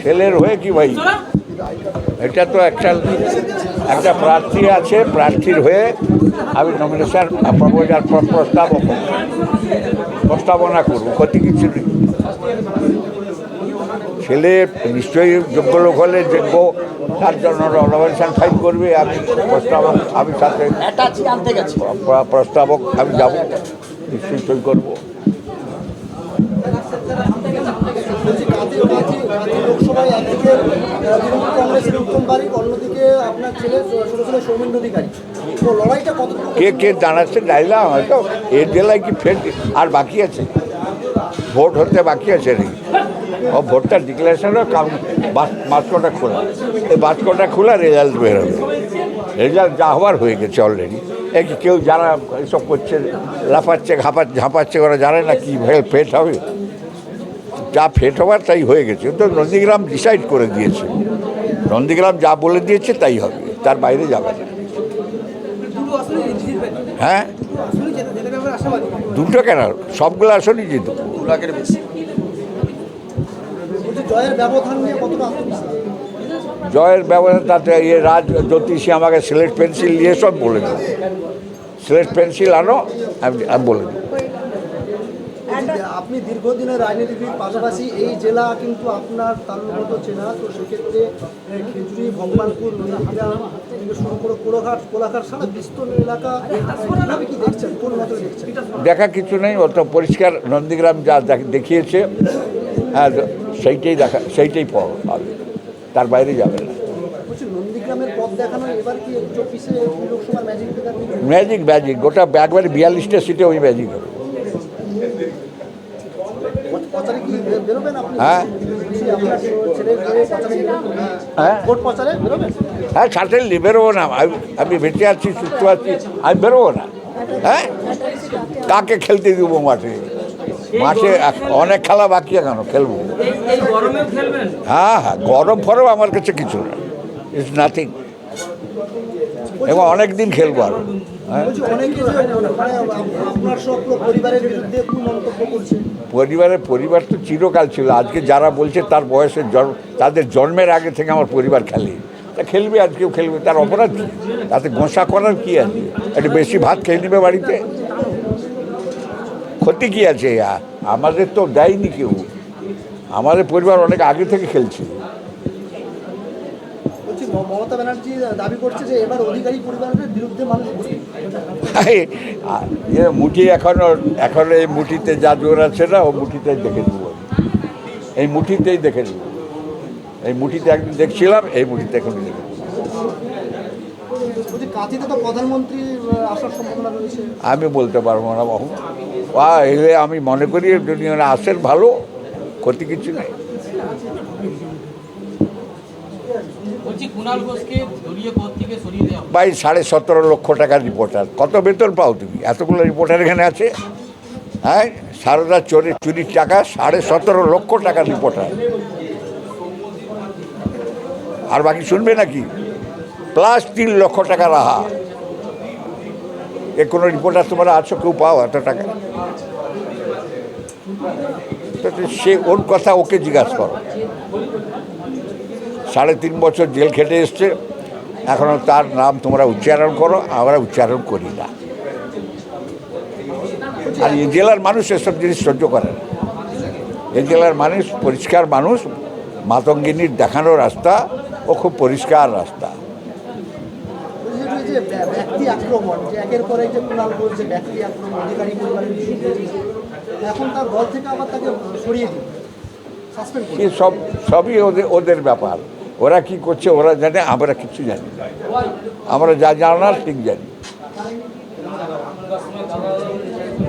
ছেলের হয়ে কি ভাই, এটা তো একটা প্রার্থী আছে, প্রার্থীর হয়ে আমি নমিনেশন প্রস্তাবনা করবো, ক্ষতি কিছু নেই। ছেলে নিশ্চয়ই যোগ্য লোক হলে যোগ্য, তার জন্য নমিনেশন ফাইল করবে, আমি সাথে প্রস্তাবক আমি যাব, নিশ্চয়ই সই করবো। লোকসভায় একদিকে তৃণমূল কংগ্রেসের উত্তম বারিক, অন্যদিকে আপনার ছেলে সৌমেন্দ্র অধিকারী, তো লড়াইটা কত? কে জানাচ্ছে ডাইলাম হয়তো এর জেলায় কি ফের আর বাকি আছে, ভোট হতে বাকি আছে নাকি? ও ভোটটা ডিক্লারেশনও বাস্কটা খোলা, এই বাস্কটা খোলা রেজাল্ট বেরোবে, রেজাল্ট যা হওয়ার হয়ে গেছে অলরেডি। কেউ যারা এসব করছে, লাফাচ্ছে ঝাঁপাচ্ছে, ওরা জানে না কি ফেট হবে, যা ফেট হওয়ার তাই হয়ে গেছে। তো নন্দীগ্রাম ডিসাইড করে দিয়েছে, নন্দীগ্রাম যা বলে দিয়েছে তাই হবে, তার বাইরে যাবে না। হ্যাঁ, দুটো কেন, সবগুলো আসনই যেত। জয়ের ব্যবধান তাতে রাজ জ্যোতিষী আমাকে সিলেট পেন্সিল নিয়ে সব বলে দেব, সিলেট পেন্সিল আনো, আমি বলে দেব। আপনি দীর্ঘদিনের রাজনীতিবিদ, পাশাপাশি এই জেলা কিন্তু আপনার তালুগত চেনা, তো সেক্ষেত্রে খেজুরি, ভগবানপুর, নন্দীগ্রাম থেকে শুরু করে কোলাঘাট সারা বিস্তৃত এলাকা কীভাবে কি দেখছেন, কোন মতো দেখছেন? দেখা কিছু নেই, অত পরিষ্কার। নন্দীগ্রাম যা দেখিয়েছে, হ্যাঁ সেইটাই পাবে, তার বাইরে যাবে না। নন্দীগ্রামের পথ দেখানো এবার কি লোকসভার ম্যাজিক গোটা একবারে 42টা সিটে ওই ম্যাজিক হবে। হ্যাঁ, সার্টেনলি বেরোবো না, আমি বেঁচে আছি, সুস্থ আছি, আমি বেরোবো না। হ্যাঁ, কাকে খেলতে দেবো মাঠে অনেক খেলা বাকি, এখনো খেলবো। হ্যাঁ, গরম ফরম আমার কাছে কিছু না, ইটস নাথিং, এবং অনেক দিন খেলবো আরো। পরিবার তো চিরকাল ছিল। আজকে যারা বলছে তার বয়সের তাদের জন্মের আগে থেকে আমার পরিবার খেলে, তা খেলবে, আজকেও খেলবে, তার অপরাধ কী? তাতে গোসা করার কী আছে? একটু বেশি ভাত খেয়ে নেবে বাড়িতে, ক্ষতি কী আছে? আমাদের তো দেয়নি কেউ, আমাদের পরিবার অনেক আগে থেকে খেলছে। মমতা ব্যানার্জি দাবি করছে যে এবার অধিকারী পরিবারের বিরুদ্ধে মানুষ মুঠি এখনো এই মুঠিতে যা জোর আছে না, ও মুঠিতেই দেখে দেবো, এই মুঠিতেই দেখে দেবো। এই মুঠিতে একদিন দেখছিলাম, এই মুঠিতে এখন দেখে দেবো। প্রধানমন্ত্রী আসার সম্ভাবনা রয়েছে, আমি বলতে পারবো না বাবু, এলে আমি মনে করি যদি আসেন ভালো, ক্ষতি কিছু নেই। ভাই 17.5 লক্ষ টাকার রিপোর্টার, কত বেতন পাও তুমি? এতগুলো রিপোর্টার এখানে আছে। হ্যাঁ, সারদা চুরির টাকা 17.5 লক্ষ টাকার রিপোর্টার, আর বাকি শুনবে নাকি? প্লাস 3 লক্ষ টাকা রাহা। এ কোনো রিপোর্টার তোমরা আছো, কেউ পাও এত টাকা? সে ওর কথা ওকে জিজ্ঞাসা করো। 3.5 বছর জেল খেটে এসছে, এখনও তার নাম তোমরা উচ্চারণ করো, আমরা উচ্চারণ করি না। আর এই জেলার মানুষ এসব জিনিস সহ্য করে না। এই জেলার মানুষ পরিষ্কার মানুষ, মাতঙ্গিনীর দেখানো রাস্তা ও খুব পরিষ্কার রাস্তা। ব্যক্তি আক্রমণ, যে একের পর এক কুণাল বলছে ব্যক্তি আক্রমণ, অধিকারী পরিবারের বিরুদ্ধে, এখন তার দল থেকে আবার তাকে সরিয়ে দিই, সাসপেন্ড করি। সবই ওদের ব্যাপার, ওরা কি করছে ওরা জানে, আমরা কিছু জানি না। আমরা যা জানার ঠিক জানি।